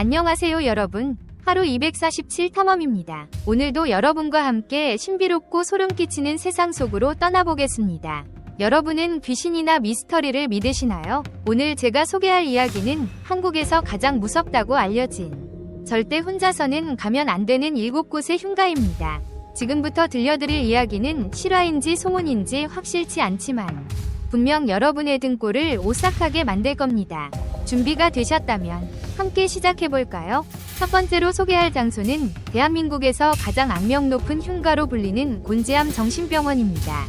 안녕하세요 여러분. 하루 247 탐험입니다. 오늘도 여러분과 함께 신비롭고 소름 끼치는 세상 속으로 떠나보겠습니다. 여러분은 귀신이나 미스터리를 믿으시나요? 오늘 제가 소개할 이야기는 한국에서 가장 무섭다고 알려진 절대 혼자서는 가면 안 되는 7곳의 흉가입니다. 지금부터 들려드릴 이야기는 실화인지 소문인지 확실치 않지만 분명 여러분의 등골을 오싹하게 만들 겁니다. 준비가 되셨다면 함께 시작해볼까요? 첫 번째로 소개할 장소는 대한민국에서 가장 악명 높은 흉가로 불리는 곤지암 정신병원입니다.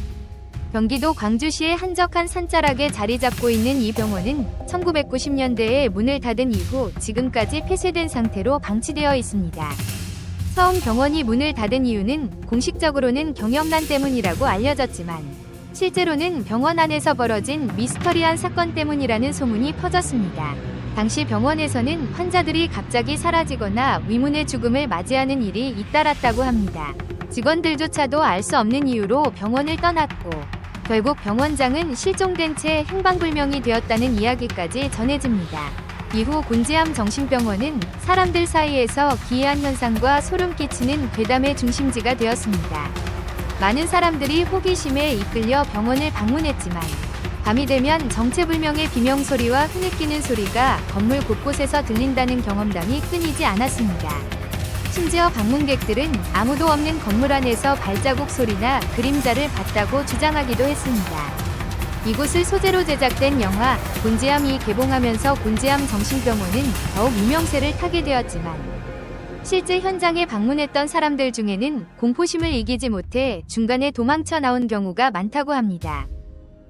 경기도 광주시의 한적한 산자락에 자리 잡고 있는 이 병원은 1990년대에 문을 닫은 이후 지금까지 폐쇄된 상태로 방치되어 있습니다. 처음 병원이 문을 닫은 이유는 공식적으로는 경영난 때문이라고 알려졌지만 실제로는 병원 안에서 벌어진 미스터리한 사건 때문이라는 소문이 퍼졌습니다. 당시 병원에서는 환자들이 갑자기 사라지거나 위문의 죽음을 맞이하는 일이 잇따랐다고 합니다. 직원들조차도 알 수 없는 이유로 병원을 떠났고 결국 병원장은 실종된 채 행방불명이 되었다는 이야기까지 전해집니다. 이후 곤지암 정신병원은 사람들 사이에서 기이한 현상과 소름 끼치는 괴담의 중심지가 되었습니다. 많은 사람들이 호기심에 이끌려 병원을 방문했지만 밤이 되면 정체불명의 비명소리와 흐느끼는 소리가 건물 곳곳에서 들린다는 경험담이 끊이지 않았습니다. 심지어 방문객들은 아무도 없는 건물 안에서 발자국 소리나 그림자를 봤다고 주장하기도 했습니다. 이곳을 소재로 제작된 영화 곤지암이 개봉하면서 곤지암 정신병원은 더욱 유명세를 타게 되었지만 실제 현장에 방문했던 사람들 중에는 공포심을 이기지 못해 중간에 도망쳐 나온 경우가 많다고 합니다.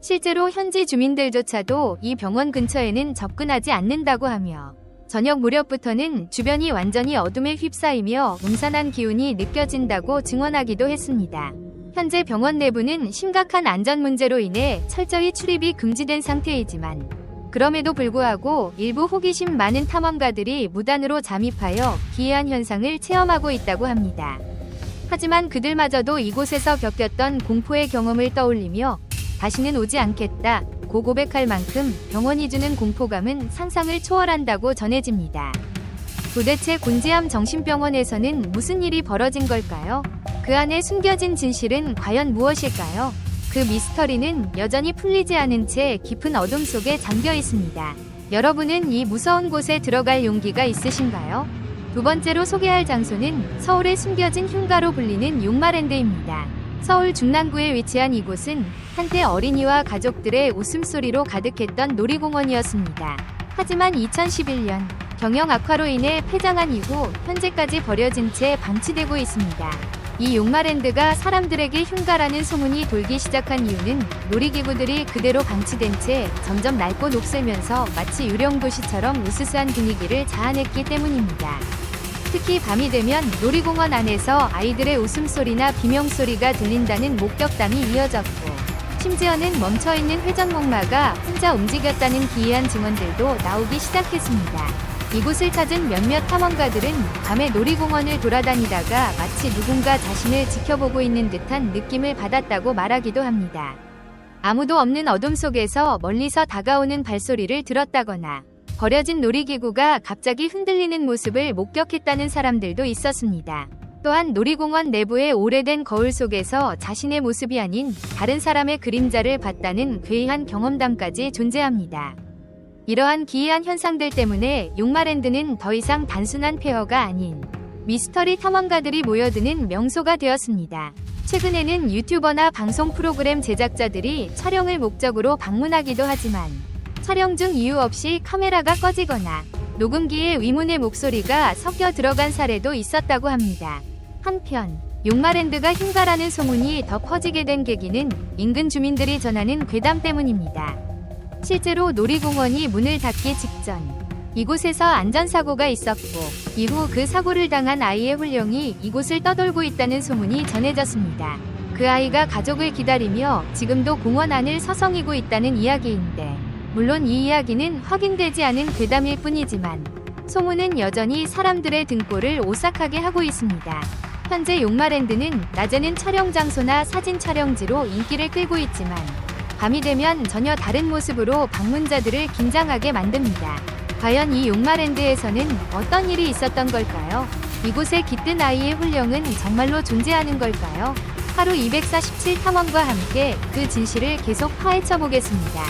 실제로 현지 주민들조차도 이 병원 근처에는 접근하지 않는다고 하며 저녁 무렵부터는 주변이 완전히 어둠에 휩싸이며 음산한 기운이 느껴진다고 증언하기도 했습니다. 현재 병원 내부는 심각한 안전 문제로 인해 철저히 출입이 금지된 상태이지만 그럼에도 불구하고 일부 호기심 많은 탐험가들이 무단으로 잠입하여 기이한 현상을 체험하고 있다고 합니다. 하지만 그들마저도 이곳에서 겪었던 공포의 경험을 떠올리며 다시는 오지 않겠다 고 고백할 만큼 병원이 주는 공포감은 상상을 초월한다고 전해집니다. 도대체 곤지암 정신병원에서는 무슨 일이 벌어진 걸까요? 그 안에 숨겨진 진실은 과연 무엇일까요? 그 미스터리는 여전히 풀리지 않은 채 깊은 어둠 속에 잠겨 있습니다. 여러분은 이 무서운 곳에 들어갈 용기가 있으신가요? 두 번째로 소개할 장소는 서울의 숨겨진 흉가로 불리는 용마랜드입니다. 서울 중랑구에 위치한 이곳은 한때 어린이와 가족들의 웃음소리로 가득했던 놀이공원이었습니다. 하지만 2011년 경영 악화로 인해 폐장한 이후 현재까지 버려진 채 방치되고 있습니다. 이 용마랜드가 사람들에게 흉가라는 소문이 돌기 시작한 이유는 놀이기구들이 그대로 방치된 채 점점 낡고 녹슬면서 마치 유령 도시처럼 으스스한 분위기를 자아냈기 때문입니다. 특히 밤이 되면 놀이공원 안에서 아이들의 웃음소리나 비명소리가 들린다는 목격담이 이어졌고 심지어는 멈춰있는 회전목마가 혼자 움직였다는 기이한 증언들도 나오기 시작했습니다. 이곳을 찾은 몇몇 탐험가들은 밤에 놀이공원을 돌아다니다가 마치 누군가 자신을 지켜보고 있는 듯한 느낌을 받았다고 말하기도 합니다. 아무도 없는 어둠 속에서 멀리서 다가오는 발소리를 들었다거나 버려진 놀이기구가 갑자기 흔들리는 모습을 목격했다는 사람들도 있었습니다. 또한 놀이공원 내부의 오래된 거울 속에서 자신의 모습이 아닌 다른 사람의 그림자를 봤다는 괴이한 경험담까지 존재합니다. 이러한 기이한 현상들 때문에 용마랜드는 더 이상 단순한 폐허가 아닌 미스터리 탐험가들이 모여드는 명소가 되었습니다. 최근에는 유튜버나 방송 프로그램 제작자들이 촬영을 목적으로 방문하기도 하지만 촬영 중 이유 없이 카메라가 꺼지거나 녹음기에 위문의 목소리가 섞여 들어간 사례도 있었다고 합니다. 한편 용마랜드가 흉가라는 소문이 더 퍼지게 된 계기는 인근 주민들이 전하는 괴담 때문입니다. 실제로 놀이공원이 문을 닫기 직전 이곳에서 안전사고가 있었고 이후 그 사고를 당한 아이의 훈령이 이곳을 떠돌고 있다는 소문이 전해졌습니다. 그 아이가 가족을 기다리며 지금도 공원 안을 서성이고 있다는 이야기인데 물론 이 이야기는 확인되지 않은 괴담일 뿐이지만 소문은 여전히 사람들의 등골을 오싹하게 하고 있습니다. 현재 용마랜드는 낮에는 촬영 장소나 사진 촬영지로 인기를 끌고 있지만 밤이 되면 전혀 다른 모습으로 방문자들을 긴장하게 만듭니다. 과연 이 용마랜드에서는 어떤 일이 있었던 걸까요? 이곳의 깃든 아이의 훈령은 정말로 존재하는 걸까요? 하루 247 탐험과 함께 그 진실을 계속 파헤쳐 보겠습니다.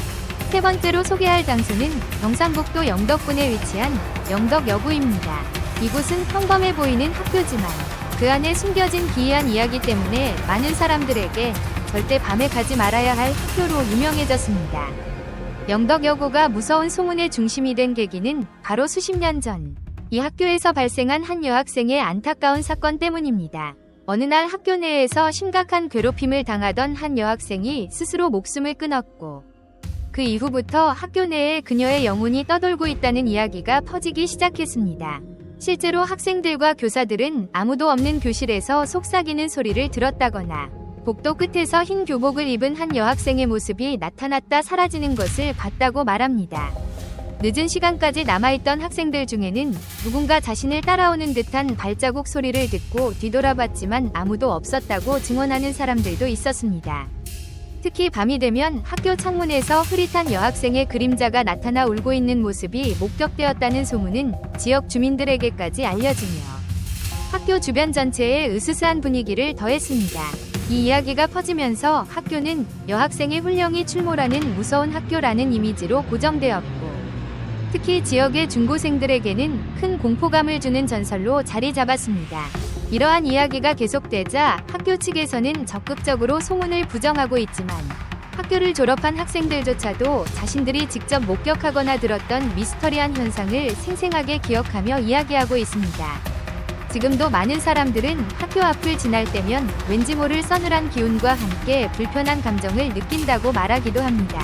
세 번째로 소개할 장소는 경상북도 영덕군에 위치한 영덕여고입니다. 이곳은 평범해 보이는 학교지만 그 안에 숨겨진 기이한 이야기 때문에 많은 사람들에게 절대 밤에 가지 말아야 할 학교로 유명해졌습니다. 영덕여고가 무서운 소문의 중심이 된 계기는 바로 수십 년 전 이 학교에서 발생한 한 여학생의 안타까운 사건 때문입니다. 어느 날 학교 내에서 심각한 괴롭힘을 당하던 한 여학생이 스스로 목숨을 끊었고 그 이후부터 학교 내에 그녀의 영혼이 떠돌고 있다는 이야기가 퍼지기 시작했습니다. 실제로 학생들과 교사들은 아무도 없는 교실에서 속삭이는 소리를 들었다거나 복도 끝에서 흰 교복을 입은 한 여학생의 모습이 나타났다 사라지는 것을 봤다고 말합니다. 늦은 시간까지 남아있던 학생들 중에는 누군가 자신을 따라오는 듯한 발자국 소리를 듣고 뒤돌아봤지만 아무도 없었다고 증언하는 사람들도 있었습니다. 특히 밤이 되면 학교 창문에서 흐릿한 여학생의 그림자가 나타나 울고 있는 모습이 목격되었다는 소문은 지역 주민들에게까지 알려지며 학교 주변 전체에 으스스한 분위기를 더했습니다. 이 이야기가 퍼지면서 학교는 여학생의 훈령이 출몰하는 무서운 학교라는 이미지로 고정되었고 특히 지역의 중고생들에게는 큰 공포감을 주는 전설로 자리 잡았습니다. 이러한 이야기가 계속되자 학교 측에서는 적극적으로 소문을 부정하고 있지만 학교를 졸업한 학생들조차도 자신들이 직접 목격하거나 들었던 미스터리한 현상을 생생하게 기억하며 이야기하고 있습니다. 지금도 많은 사람들은 학교 앞을 지날 때면 왠지 모를 서늘한 기운과 함께 불편한 감정을 느낀다고 말하기도 합니다.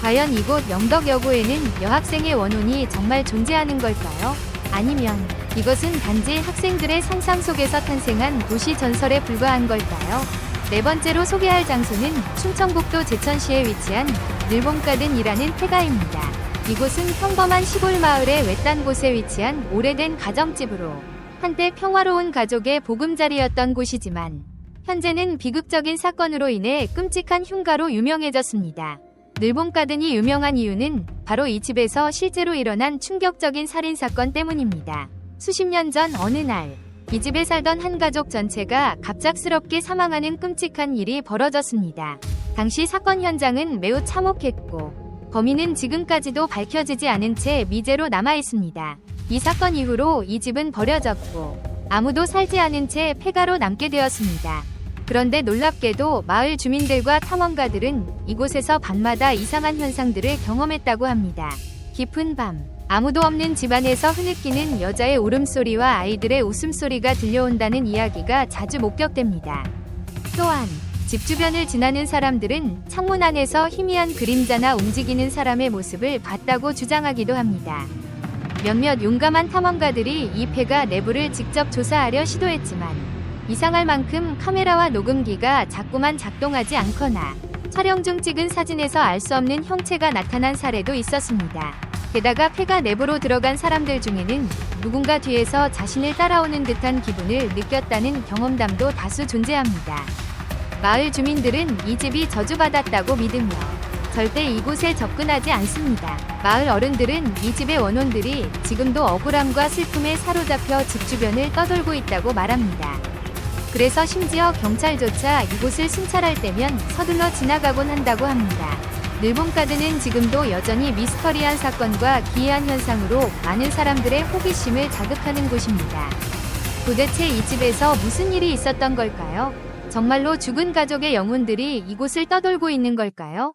과연 이곳 영덕여고에는 여학생의 원혼이 정말 존재하는 걸까요? 아니면 이것은 단지 학생들의 상상 속에서 탄생한 도시 전설에 불과한 걸까요? 네 번째로 소개할 장소는 충청북도 제천시에 위치한 늘봄가든이라는 폐가입니다. 이곳은 평범한 시골 마을의 외딴 곳에 위치한 오래된 가정집으로 한때 평화로운 가족의 보금자리였던 곳이지만 현재는 비극적인 사건으로 인해 끔찍한 흉가로 유명해졌습니다. 늘봄가든이 유명한 이유는 바로 이 집에서 실제로 일어난 충격적인 살인사건 때문입니다. 수십 년 전 어느 날 이 집에 살던 한 가족 전체가 갑작스럽게 사망하는 끔찍한 일이 벌어졌습니다. 당시 사건 현장은 매우 참혹했고 범인은 지금까지도 밝혀지지 않은 채 미제로 남아있습니다. 이 사건 이후로 이 집은 버려졌고 아무도 살지 않은 채 폐가로 남게 되었습니다. 그런데 놀랍게도 마을 주민들과 탐험가들은 이곳에서 밤마다 이상한 현상들을 경험했다고 합니다. 깊은 밤, 아무도 없는 집안에서 흐느끼는 여자의 울음소리와 아이들의 웃음소리가 들려온다는 이야기가 자주 목격됩니다. 또한 집 주변을 지나는 사람들은 창문 안에서 희미한 그림자나 움직이는 사람의 모습을 봤다고 주장하기도 합니다. 몇몇 용감한 탐험가들이 이 폐가 내부를 직접 조사하려 시도했지만 이상할 만큼 카메라와 녹음기가 자꾸만 작동하지 않거나 촬영 중 찍은 사진에서 알 수 없는 형체가 나타난 사례도 있었습니다. 게다가 폐가 내부로 들어간 사람들 중에는 누군가 뒤에서 자신을 따라오는 듯한 기분을 느꼈다는 경험담도 다수 존재합니다. 마을 주민들은 이 집이 저주받았다고 믿으며 절대 이곳에 접근하지 않습니다. 마을 어른들은 이 집의 원혼들이 지금도 억울함과 슬픔에 사로잡혀 집 주변을 떠돌고 있다고 말합니다. 그래서 심지어 경찰조차 이곳을 순찰할 때면 서둘러 지나가곤 한다고 합니다. 늘봄가든은 지금도 여전히 미스터리한 사건과 기이한 현상으로 많은 사람들의 호기심을 자극하는 곳입니다. 도대체 이 집에서 무슨 일이 있었던 걸까요? 정말로 죽은 가족의 영혼들이 이곳을 떠돌고 있는 걸까요?